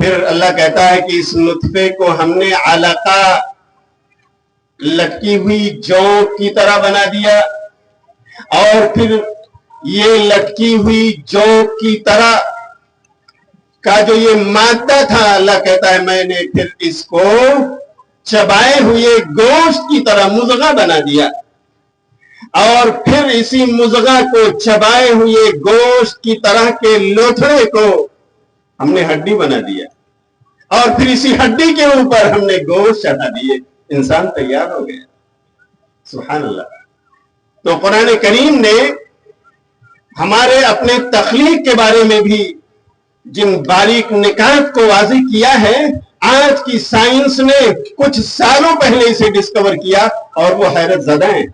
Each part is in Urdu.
پھر اللہ کہتا ہے کہ اس نطفے کو ہم نے علقہ لٹکی ہوئی جو کی طرح بنا دیا، اور پھر یہ لٹکی ہوئی جو کی طرح کا جو یہ مادہ تھا، اللہ کہتا ہے میں نے پھر اس کو چبائے ہوئے گوشت کی طرح مضغہ بنا دیا، اور پھر اسی مضغہ کو چبائے ہوئے گوشت کی طرح کے لوتھڑے کو ہم نے ہڈی بنا دیا، اور پھر اسی ہڈی کے اوپر ہم نے گوشت چڑھا دیے، انسان تیار ہو گیا۔ سبحان اللہ۔ تو قرآن کریم نے ہمارے اپنے تخلیق کے بارے میں بھی جن باریک نکات کو واضح کیا ہے، آج کی سائنس نے کچھ سالوں پہلے اسے ڈسکور کیا، اور وہ حیرت زدہ ہیں۔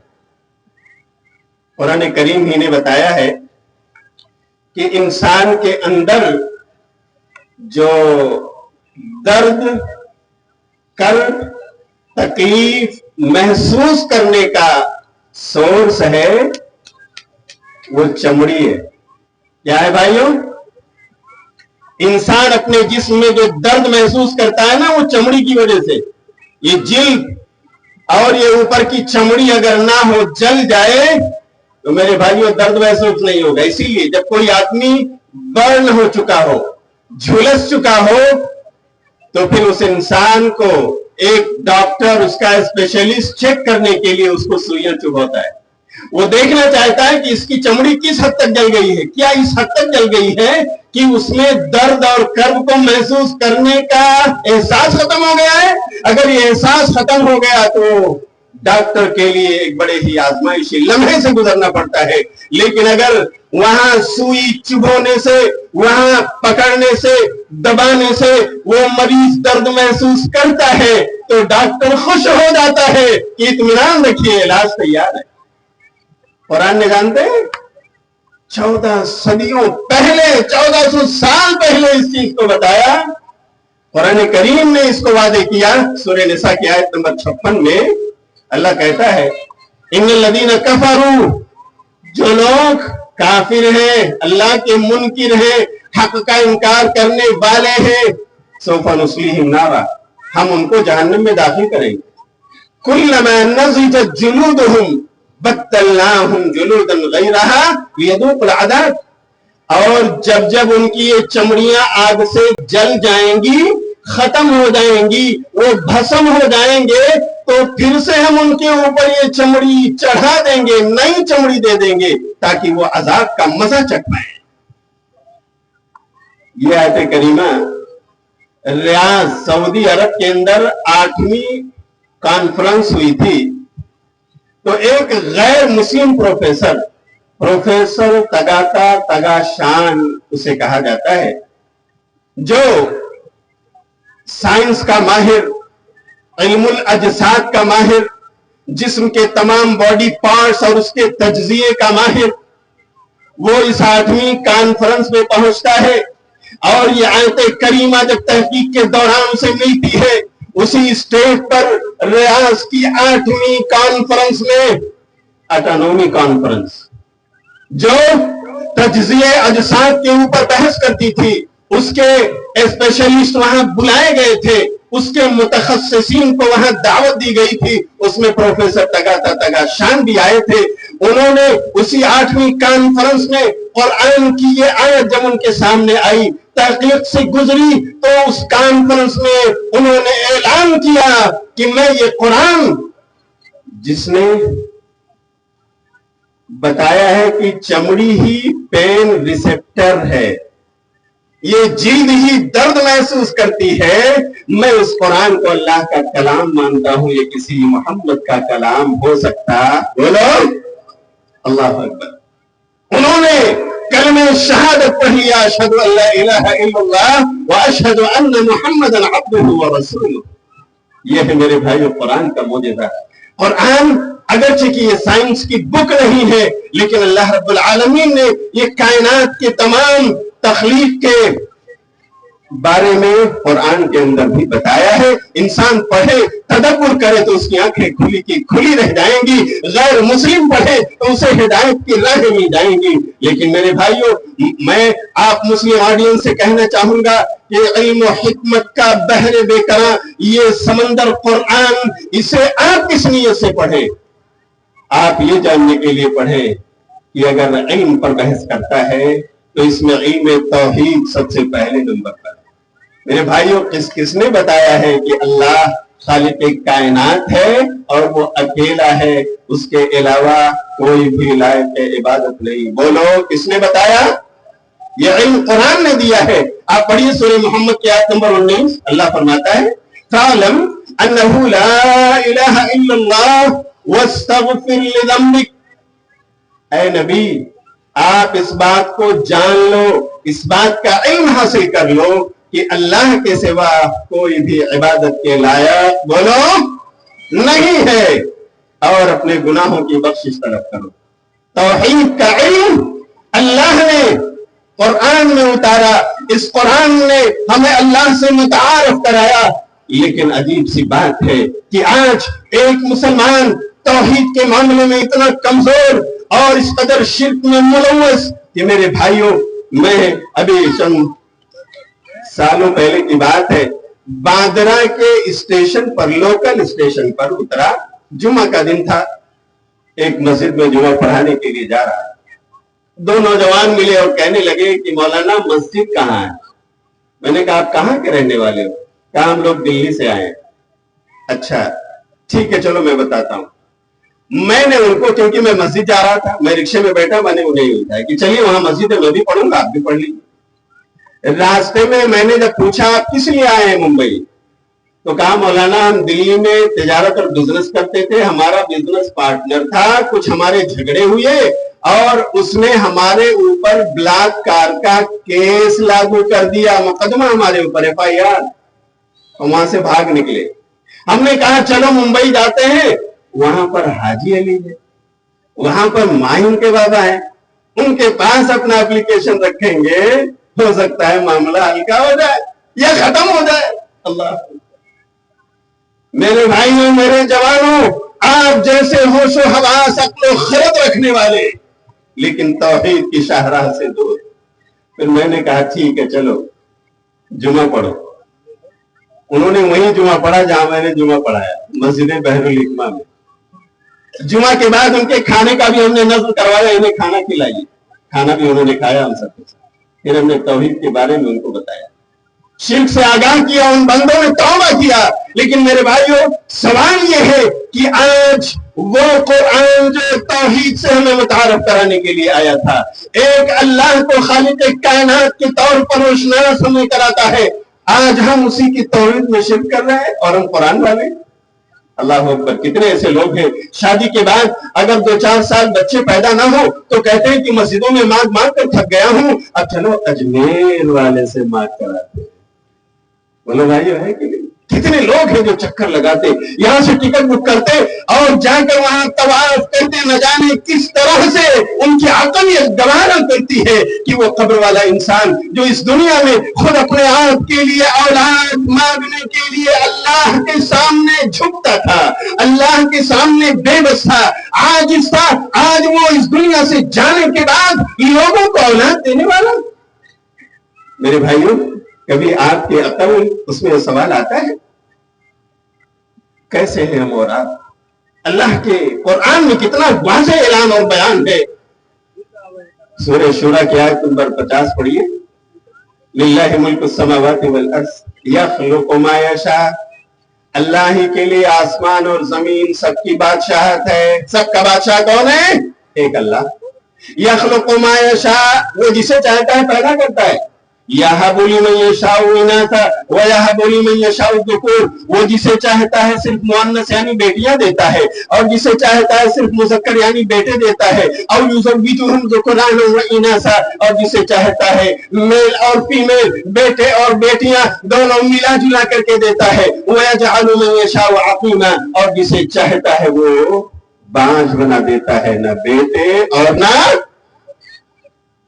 قرآن کریم ہی نے بتایا ہے کہ انسان کے اندر جو درد، کرب، تکلیف محسوس کرنے کا سورس ہے، وہ چمڑی ہے۔ کیا ہے بھائیوں؟ انسان اپنے جسم میں جو درد محسوس کرتا ہے نا، وہ چمڑی کی وجہ سے۔ یہ جلد اور یہ اوپر کی چمڑی اگر نہ ہو، جل جائے تو میرے بھائیوں درد محسوس نہیں ہوگا۔ اسی لیے جب کوئی آدمی برن ہو چکا ہو، جھلس چکا ہو، تو پھر اس انسان کو ایک ڈاکٹر، اس کا اسپیشلسٹ چیک کرنے کے لیے اس کو سوئیاں چبھاتا ہے۔ وہ دیکھنا چاہتا ہے کہ اس کی چمڑی کس حد تک جل گئی ہے، کیا اس حد تک جل گئی ہے کہ اس میں درد اور کرب کو محسوس کرنے کا احساس ختم ہو گیا ہے۔ اگر یہ احساس ختم ہو گیا تو ڈاکٹر کے لیے ایک بڑے ہی آزمائشی لمحے سے گزرنا پڑتا ہے۔ لیکن اگر وہاں سوئی چبھونے سے، وہاں پکڑنے سے، دبانے سے وہ مریض درد محسوس کرتا ہے تو ڈاکٹر خوش ہو جاتا ہے کہ اطمینان رکھیے، علاج تیار ہے۔ قرآن نے جانتے ہیں 14 صدیوں پہلے، 1400 سال پہلے اس چیز کو بتایا۔ قرآن کریم نے اس کو واضح کیا۔ سورہ نساء کی آیت نمبر 56 میں اللہ کہتا ہے ان الذین کفروا، جو لوگ کافر ہیں، اللہ کے منکر ہیں، حق کا انکار کرنے والے ہیں، سوف نصلیہم نارا، ہم ان کو جہنم میں داخل کریں گے۔ کلما نضجت جلودہم بدلناہم جلودا غیرہا لیذوقوا العذاب، اور جب جب ان کی یہ چمڑیاں آگ سے جل جائیں گی، ختم ہو جائیں گی، وہ بھسم ہو جائیں گے، تو پھر سے ہم ان کے اوپر یہ چمڑی چڑھا دیں گے، نئی چمڑی دے دیں گے تاکہ وہ عذاب کا مزہ چکھ پائیں۔ یہ آیت کریمہ ریاض سعودی عرب کے اندر 8ویں کانفرنس ہوئی تھی، تو ایک غیر مسلم پروفیسر تگاتا تگاشان اسے کہا جاتا ہے، جو سائنس کا ماہر، علم الاجساد کا ماہر، جسم کے تمام باڈی پارٹس اور اس کے تجزیے کا ماہر، وہ اس 8ویں کانفرنس میں پہنچتا ہے، اور یہ آیت کریمہ جب تحقیق کے دوران سے ملتی ہے، اسی اسٹیج پر ریاض کی 8ویں کانفرنس میں، اٹانومی کانفرنس، جو تجزیے اجساد کے اوپر بحث کرتی تھی، اس کے اسپیشلسٹ وہاں بلائے گئے تھے، اس کے متخصصین کو وہاں دعوت دی گئی تھی، اس میں پروفیسر تگاتا تگاشان بھی آئے تھے۔ انہوں نے اسی 8ویں کانفرنس میں قرآن کی یہ آیت جب ان کے سامنے آئی، تحقیق سے گزری، تو اس کانفرنس میں انہوں نے اعلان کیا کہ میں یہ قرآن، جس نے بتایا ہے کہ چمڑی ہی پین ریسپٹر ہے، یہ جلد ہی درد محسوس کرتی ہے، میں اس قرآن کو اللہ کا کلام مانتا ہوں، یہ کسی محمد کا کلام ہو سکتا؟ بولو اللہ اکبر۔ انہوں نے کلمہ شہادت پڑھ لیا، اشہد ان لا الہ الا اللہ واشہد ان محمدا عبدہ ورسولہ۔ یہ ہے میرے بھائیو قرآن کا معجزہ۔ قرآن اگرچہ کہ یہ سائنس کی بک نہیں ہے، لیکن اللہ رب العالمین نے یہ کائنات کے تمام تخلیق کے بارے میں قرآن کے اندر بھی بتایا ہے۔ انسان پڑھے، تدبر کرے تو اس کی آنکھیں کھلی کی کھلی رہ جائیں گی، غیر مسلم پڑھے تو اسے ہدایت کی راہ مل جائیں گی۔ لیکن میرے بھائیوں، میں آپ مسلم آڈینس سے کہنا چاہوں گا کہ علم و حکمت کا بحر بے کراں، یہ سمندر قرآن، اسے آپ کس نیت سے پڑھیں؟ آپ یہ جاننے کے لیے پڑھیں کہ اگر علم پر بحث کرتا ہے تو اس میں علم توحید سب سے پہلے نمبر پر ہے۔ میرے بھائیوں، کس نے بتایا ہے کہ اللہ خالق کائنات ہے اور وہ اکیلا ہے، اس کے علاوہ کوئی بھی لائق عبادت نہیں؟ بولو، کس نے بتایا؟ یہ علم قرآن نے دیا ہے۔ آپ پڑھیے سورہ محمد کی آیت نمبر 19، اللہ فرماتا ہے فَاعْلَمْ أَنَّهُ لَا إِلَهَ إِلَّا اللَّهُ وَاسْتَغْفِرْ لِذَنبِكَ۔ اے نبی، آپ اس بات کو جان لو، اس بات کا علم حاصل کر لو کہ اللہ کے سوا کوئی بھی عبادت کے لائق، بولو، نہیں ہے، اور اپنے گناہوں کی بخشش طلب کرو۔ توحید کا علم اللہ نے قرآن میں اتارا، اس قرآن نے ہمیں اللہ سے متعارف کرایا، لیکن عجیب سی بات ہے کہ آج ایک مسلمان توحید کے معاملے میں اتنا کمزور اور اس قدر شرک میں ملوث کہ میرے بھائیوں، میں ابھی چند سالوں پہلے کی بات ہے، بادرہ کے اسٹیشن پر، لوکل اسٹیشن پر اترا، جمعہ کا دن تھا، ایک مسجد میں جمعہ پڑھانے کے لیے جا رہا، دو نوجوان ملے اور کہنے لگے کہ مولانا مسجد کہاں ہے؟ میں نے کہا آپ کہاں کے رہنے والے ہو؟ کہا ہم لوگ دلی سے آئے ہیں۔ اچھا ٹھیک ہے، چلو میں بتاتا ہوں۔ میں نے ان کو، کیونکہ میں مسجد جا رہا تھا، میں رکشے میں بیٹھا، میں نے انہیں بتایا کہ چلیے وہاں مسجد ہے، میں بھی پڑھوں گا، آپ بھی پڑھ لیجیے۔ راستے میں نے جب پوچھا آپ کس لیے آئے ہیں ممبئی، تو کہا مولانا ہم دلی میں تجارت اور بزنس کرتے تھے، ہمارا بزنس پارٹنر تھا، کچھ ہمارے جھگڑے ہوئے اور اس نے ہمارے اوپر بلاکار کا کیس لاگو کر دیا، مقدمہ ہمارے اوپر FIR، اور وہاں سے بھاگ نکلے۔ ہم نے کہا چلو ممبئی جاتے ہیں، وہاں پر حاجی علی ہے، وہاں پر مائن کے بابا ہیں، ان کے پاس اپنا اپلیکیشن رکھیں گے، ہو سکتا ہے معاملہ ہلکا ہو جائے یا ختم ہو جائے۔ اللہ، میرے بھائیوں، میرے جوانوں، آپ جیسے ہوش و حواس، عقل و خرد رکھنے والے، لیکن توحید کی شاہراہ سے دور۔ پھر میں نے کہا ٹھیک ہے چلو جمعہ پڑھو۔ انہوں نے وہی جمعہ پڑھا جہاں میں نے جمعہ پڑھایا، مسجد بحر الحکمہ میں۔ جمعہ کے بعد ان کے کھانے کا بھی ہم نے نظم کروایا، انہیں کھانا کھلائیے، کھانا بھی انہوں نے کھایا ہم سب کے ساتھ۔ پھر ہم نے توحید کے بارے میں ان کو بتایا، شرک سے آگاہ کیا، ان بندوں نے توبہ کیا۔ لیکن میرے بھائیوں، سوال یہ ہے کہ آج وہ قرآن جو توحید سے ہمیں متعارف کرانے کے لیے آیا تھا، ایک اللہ کو خالق کائنات کے طور پر روشناس ہمیں کراتا ہے، آج ہم اسی کی توحید میں شرک کر رہے ہیں اور ہم قرآن والے۔ اللہ اکبر، کتنے ایسے لوگ ہیں شادی کے بعد اگر 2-4 سال بچے پیدا نہ ہو تو کہتے ہیں کہ مسجدوں میں مانگ مانگ کر تھک گیا ہوں، اب چلو اجمیر والے سے مانگ کراتے ہیں۔ بولو بھائیو، ہے کہ نہیں؟ کتنے لوگ ہیں جو چکر لگاتے، یہاں سے ٹکٹ بک کرتے اور جا کر وہاں طواف کرتے، نہ جانے کس طرح سے ان کی عقل یہ گوارا کرتی ہے کہ وہ قبر والا انسان جو اس دنیا میں خود اپنے آپ کے لیے اولاد مانگنے کے لیے اللہ کے سامنے جھکتا تھا، اللہ کے سامنے بے بس تھا، عاجز تھا، آج وہ اس دنیا سے جانے کے بعد لوگوں کو اولاد دینے والا۔ میرے بھائیوں، کبھی آپ کے عقل اس میں سوال آتا ہے کیسے ہیں ہم اور آپ؟ اللہ کے قرآن میں کتنا واضح اعلان اور بیان ہے۔ سورہ شورى کی آیت نمبر 50 پڑھیے، للہ ملک السماوات والارض یخلق ما یشاء، اللہ ہی کے لیے آسمان اور زمین سب کی بادشاہت ہے۔ سب کا بادشاہ کون ہے؟ ایک اللہ۔ یخلق ما یشاء، وہ جسے چاہتا ہے پیدا کرتا ہے۔ یہب لمن یشاء اناثا ویہب لمن یشاء الذکور، وہ جسے چاہتا ہے صرف مؤنث یعنی بیٹیاں دیتا ہے، اور جسے چاہتا ہے صرف مذکر یعنی بیٹے دیتا ہے، او یزوجہم ذکرانا واناثا، اور جسے چاہتا ہے میل اور فیمیل، بیٹے اور بیٹیاں دونوں ملا جلا کر کے دیتا ہے۔ ویجعل من یشاء عقیما، اور جسے چاہتا ہے وہ بانجھ بنا دیتا ہے، نہ بیٹے اور نہ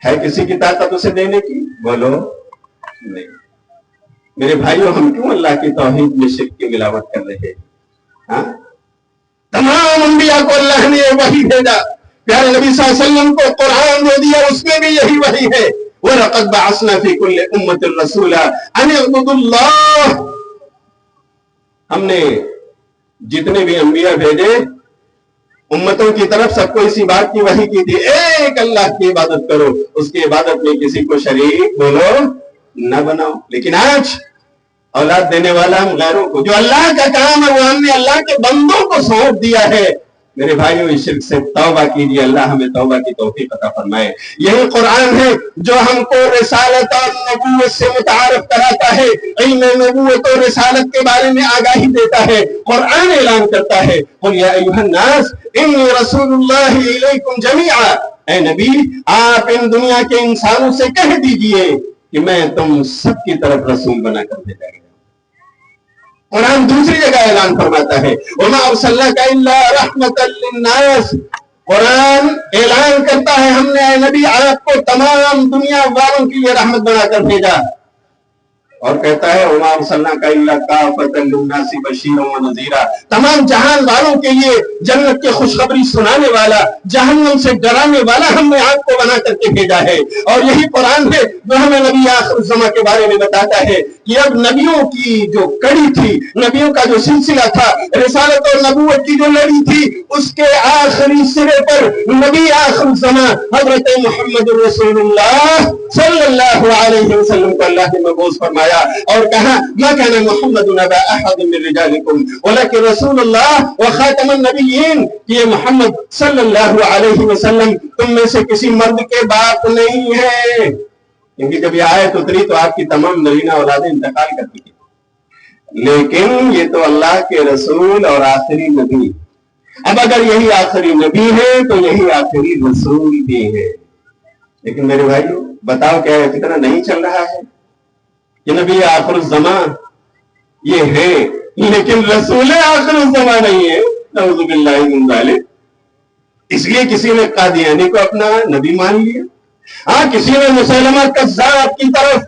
ہے کسی کی طاقت اسے دینے کی؟ بولو نہیں۔ میرے بھائیوں، ہم کیوں اللہ کی توحید میں شرک کی ملاوٹ کر رہے ہیں؟ ہاں، تمام انبیاء کو اللہ نے وحی بھیجا، پیارے نبی صلی اللہ علیہ وسلم کو قرآن جو دیا اس میں بھی یہی وحی ہے۔ وَلَقَدْ بَعَثْنَا فِي كُلِّ أُمَّةٍ رَسُولًا أَنِ اعْبُدُوا اللَّهَ، ہم نے جتنے بھی انبیاء بھیجے امتوں کی طرف سب کو اسی بات کی وحی کی تھی، ایک اللہ کی عبادت کرو، اس کی عبادت میں کسی کو شریک بولو نہ بناؤ۔ لیکن آج اولاد دینے والا ہم غیروں کو، جو اللہ کا کام ہے وہ ہم نے اللہ کے بندوں کو سونپ دیا ہے۔ میرے بھائیوں، اس شرک سے توبہ کیجیے، اللہ ہمیں توبہ کی توفیق عطا فرمائے۔ یہی قرآن ہے جو ہم کو رسالت اور نبوت سے متعارف کراتا ہے، علم نبوت اور رسالت کے بارے میں آگاہی دیتا ہے۔ قرآن اعلان کرتا ہے قُلْ يَا أَيُّهَا النَّاسُ إِنِّي رَسُولُ اللَّهِ إِلَيْكُمْ جَمِيعًا، اے نبی آپ ان دنیا کے انسانوں سے کہہ دیجئے کہ میں تم سب کی طرف رسول بنا کر بھیجا گیا۔ قرآن دوسری جگہ اعلان فرماتا ہے وَمَا أَرْسَلْنَاكَ إِلَّا رَحْمَةً لِلنَّاسِ، قرآن اعلان کرتا ہے ہم نے اے نبی آپ کو تمام دنیا والوں کے لیے رحمت بنا کر بھیجا، اور کہتا ہے وَمَا أَرْسَلْنَاكَ إِلَّا كَافَةً لِلنَّاسِ بَشِيرًا وَنَذِيرًا، تمام جہان والوں کے لیے جنت کی خوشخبری سنانے والا، جہنم سے ڈرانے والا ہم نے آپ کو بنا کر کے بھیجا ہے۔ اور یہی قرآن ہے جو ہمیں نبی آخر الزماں کے بارے میں بتاتا ہے کہ اب نبیوں کی جو کڑی تھی، نبیوں کا جو سلسلہ تھا، رسالت اور نبوت کی جو لڑی تھی، اس کے آخری سرے پر نبی آخر الزماں حضرت محمد رسول اللہ صلی اللہ علیہ وسلم کو اللہ نے مبعوث فرمایا اور کہا ما كان محمد نبا احد من رجالكم ولكن رسول اللہ وخاتم النبیین، یہ محمد صلی اللہ علیہ وسلم تم میں سے کسی مرد کے باپ نہیں ہے، کیونکہ جب یہ آیت اتری تو آپ کی تمام نرینہ اولادیں انتقال کر چکی، لیکن یہ تو اللہ کے رسول اور آخری نبی۔ اب اگر یہی آخری نبی ہے تو یہی آخری رسول بھی ہے۔ لیکن میرے بھائیو بتاؤ کیا فتنہ نہیں چل رہا ہے کہ نبی آخر الزماں یہ ہے لیکن رسول آخر الزماں نہیں ہے؟ نعوذ باللہ من ذالک۔ اس لیے کسی نے قادیانی کو اپنا نبی مان لیا، ہاں کسی نے مسلمہ کذاب کی طرف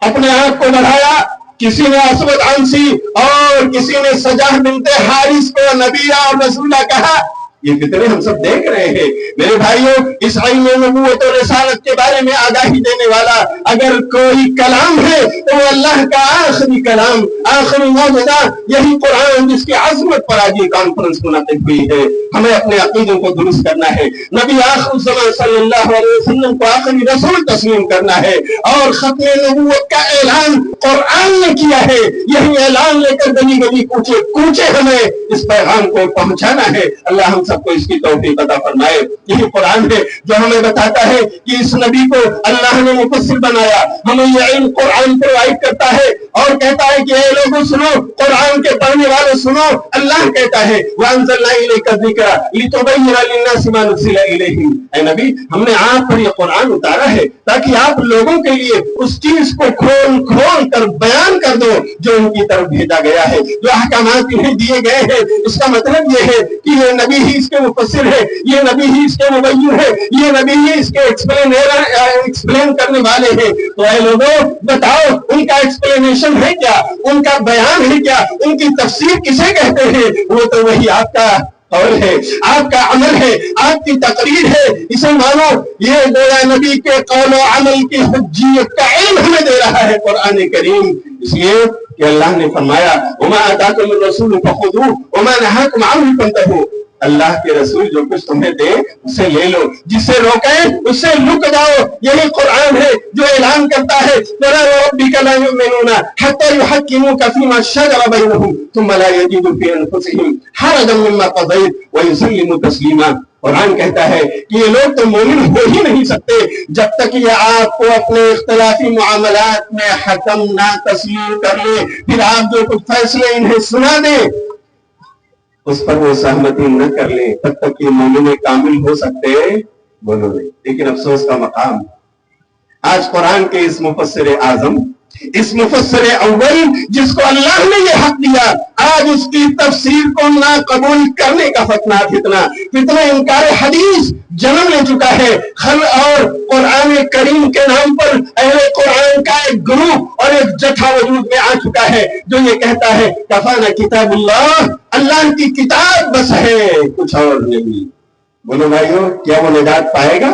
اپنے آپ کو بڑھایا، کسی نے اسود عنسی اور کسی نے سجاہ بنت حارث کو نبی اور رسولہ کہا۔ یہ فتنے ہم سب دیکھ رہے ہیں۔ میرے بھائیوں، اس علم نبوت اور رسالت کے بارے میں آگاہی دینے والا اگر کوئی کلام ہے تو وہ اللہ کا آخری کلام، آخری معجزہ، یہی قرآن جس کی عظمت پر آج یہ کانفرنس منعقد ہوئی ہے۔ ہمیں اپنے عقیدوں کو درست کرنا ہے، نبی آخر الزمان صلی اللہ علیہ وسلم کو آخری رسول تسلیم کرنا ہے، اور ختم نبوت کا اعلان قرآن نے کیا ہے۔ یہی اعلان لے کر گلی گلی کوچے کوچے ہمیں اس پیغام کو پہنچانا ہے۔ اللہ ہم سب کو اس کی توفیق عطا فرمائے۔ یہی قرآن ہے جو ہمیں بتاتا ہے کہ اس نبی کو اللہ نے مفسر بنایا، ہمیں یہ علم قرآن پرووائڈ کرتا ہے اور کہتا ہے کہ اے لوگوں سنو، قرآن کے پڑھنے والے سنو۔ اللہ کہتا ہے وَأَنزَلْنَا إِلَيْكَ الذِّكْرَ لِتُبَيِّنَ لِلنَّاسِ مَا نُزِّلَ إِلَيْهِمْ، اے نبی ہم نے آپ پر یہ قرآن اتارا ہے تاکہ آپ لوگوں کے لیے اس چیز کو کھول کھول کر بیان کر دو جو ان کی طرف بھیجا گیا ہے، جو احکامات انہیں دیے گئے ہیں۔ اس کا مطلب یہ ہے کہ یہ نبی ہی اس کے مفسر ہے، یہ نبی ہی اس کے مبین ہے، یہ نبی ہی اس کے ایکسپلین کرنے والے ہیں۔ تو اے لوگوں بتاؤ ان کا ایکسپلینیشن ہے کیا، ان کا بیان ہے کیا، ان کی تفسیر کسے کہتے ہیں؟ وہ تو وہی آپ کا قول ہے، آپ کا عمل ہے، آپ کی تقریر ہے، اسے مانو۔ یہ گویا نبی کے قول و عمل کی حجیت کا علم ہمیں دے رہا ہے قرآن کریم۔ اس لیے کہ اللہ نے فرمایا وَمَا آتَاكُمُ الرَّسُولُ فَخُذُوهُ وَمَا نَهَاكُمْ عَنْهُ فَانْتَهُوا، اللہ کے رسول جو کچھ تمہیں دے اسے لے لو، جس سے روکیں اس سے رک جاؤ۔ یہی قرآن ہے جو اعلان کرتا ہے فَلَا وَرَبِّكَ لَا يُؤْمِنُونَ حَتَّى يُحَكِّمُوكَ فِي مَا شَجَرَ بَيْنَهُمْ ثُمَّ لَا يَجِدُوا فِي أَنفُسِهِمْ حَرَجًا مِّمَّا قَضَيْتَ وَيُسَلِّمُوا تَسْلِيمًا۔ قرآن کہتا ہے کہ یہ لوگ تو مومن ہو ہی نہیں سکتے جب تک یہ آپ کو اپنے اختلافی معاملات میں حکم نہ تسلیم کر لے، پھر آپ جو کچھ فیصلے انہیں سنا دیں اس پر وہ سہمتی نہ کر لیں، تب تک یہ مومن کامل ہو سکتے بولو نہیں۔ لیکن افسوس کا مقام آج قرآن کے اس مفسر اعظم، اس مفسر اول جس کو اللہ نے یہ حق دیا، آج اس کی تفسیر کو نہ قبول کرنے کا فتنہ انکار حدیث جنم لے چکا ہے۔ اور قرآن کریم کے نام پر اہل قرآن کا ایک گروہ اور ایک جتھا وجود میں آ چکا ہے جو یہ کہتا ہے کفانا کتاب اللہ، اللہ کی کتاب بس ہے، کچھ اور نہیں۔ بولو بھائیو کیا وہ نجات پائے گا؟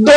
2